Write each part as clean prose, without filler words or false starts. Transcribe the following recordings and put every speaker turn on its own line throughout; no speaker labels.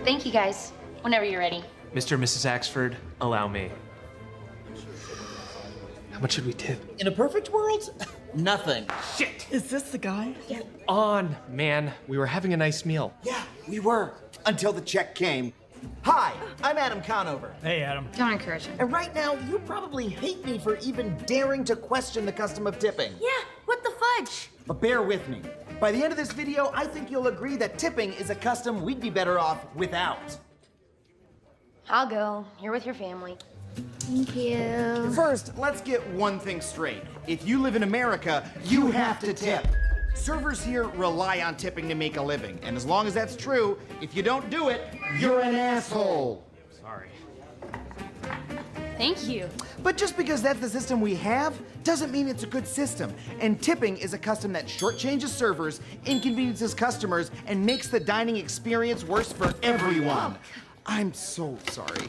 Thank you, guys. Whenever you're ready.
Mr. and Mrs. Axford, allow me. How much should we tip?
In a perfect world, nothing.
Shit!
Is this the guy?
On, man. We were having a nice meal.
Yeah, we were. Until the check came. Hi, I'm Adam Conover.
Hey, Adam.
Don't encourage him.
And right now, you probably hate me for even daring to question the custom of tipping.
Yeah, what the fudge?
But bear with me. By the end of this video, I think you'll agree that tipping is a custom we'd be better off without.
I'll go. You're with your family. Thank you.
First, let's get one thing straight. If you live in America, you have to tip. Servers here rely on tipping to make a living. And as long as that's true, if you don't do it, you're an asshole.
Sorry.
Thank you.
But just because that's the system we have, doesn't mean it's a good system. And tipping is a custom that shortchanges servers, inconveniences customers, and makes the dining experience worse for everyone. I'm so sorry.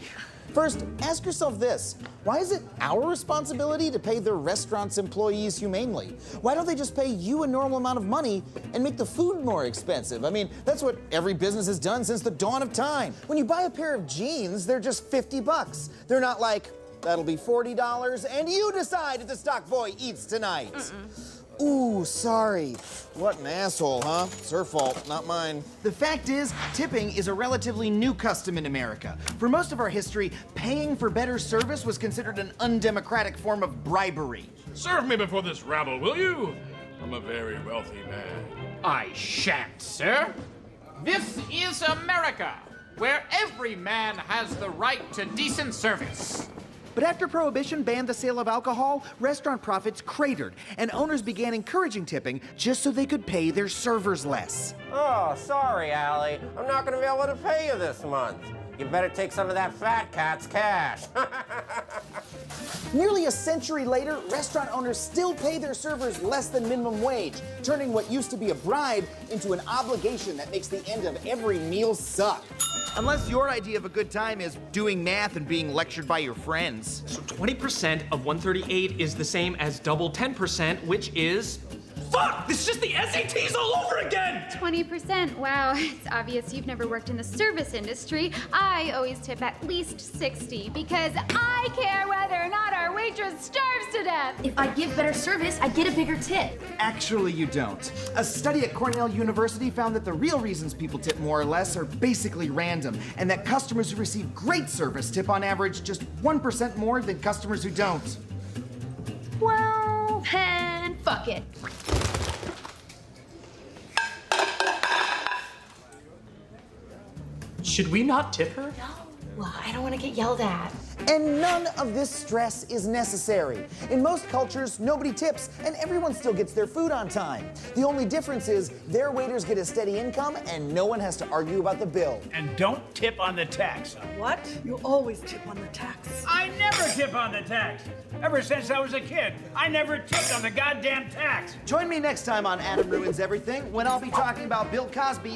First, ask yourself this. Why is it our responsibility to pay the restaurant's employees humanely? Why don't they just pay you a normal amount of money and make the food more expensive? I mean, that's what every business has done since the dawn of time. When you buy a pair of jeans, they're just 50 bucks. They're not like, that'll be $40 and you decide if the stock boy eats tonight. Ooh, sorry. What an asshole, huh? It's her fault, not mine. The fact is, tipping is a relatively new custom in America. For most of our history, paying for better service was considered an undemocratic form of bribery.
Serve me before this rabble, will you? I'm a very wealthy man.
I shan't, sir. This is America, where every man has the right to decent service.
But after Prohibition banned the sale of alcohol, restaurant profits cratered, and owners began encouraging tipping just so they could pay their servers less.
Oh, sorry, Allie. I'm not gonna be able to pay you this month. You better take some of that fat cat's cash.
Nearly a century later, restaurant owners still pay their servers less than minimum wage, turning what used to be a bribe into an obligation that makes the end of every meal suck. Unless your idea of a good time is doing math and being lectured by your friends.
So 20% of 138 is the same as double 10%, which is... Fuck! This is just the SATs all over again!
20%. Wow, it's obvious you've never worked in the service industry. I always tip at least 60 because I care whether or not our waitress starves to death.
If I give better service, I get a bigger tip.
Actually, you don't. A study at Cornell University found that the real reasons people tip more or less are basically random, and that customers who receive great service tip on average just 1% more than customers who don't.
Well, then fuck it.
Should we not tip her?
No, well, I don't want to get yelled at.
And none of this stress is necessary. In most cultures, nobody tips, and everyone still gets their food on time. The only difference is their waiters get a steady income, and no one has to argue about the bill.
And don't tip on the tax.
What? You always tip on the tax.
I never tip on the tax. Ever since I was a kid, I never tipped on the goddamn tax.
Join me next time on Adam Ruins Everything, when I'll be talking about Bill Cosby's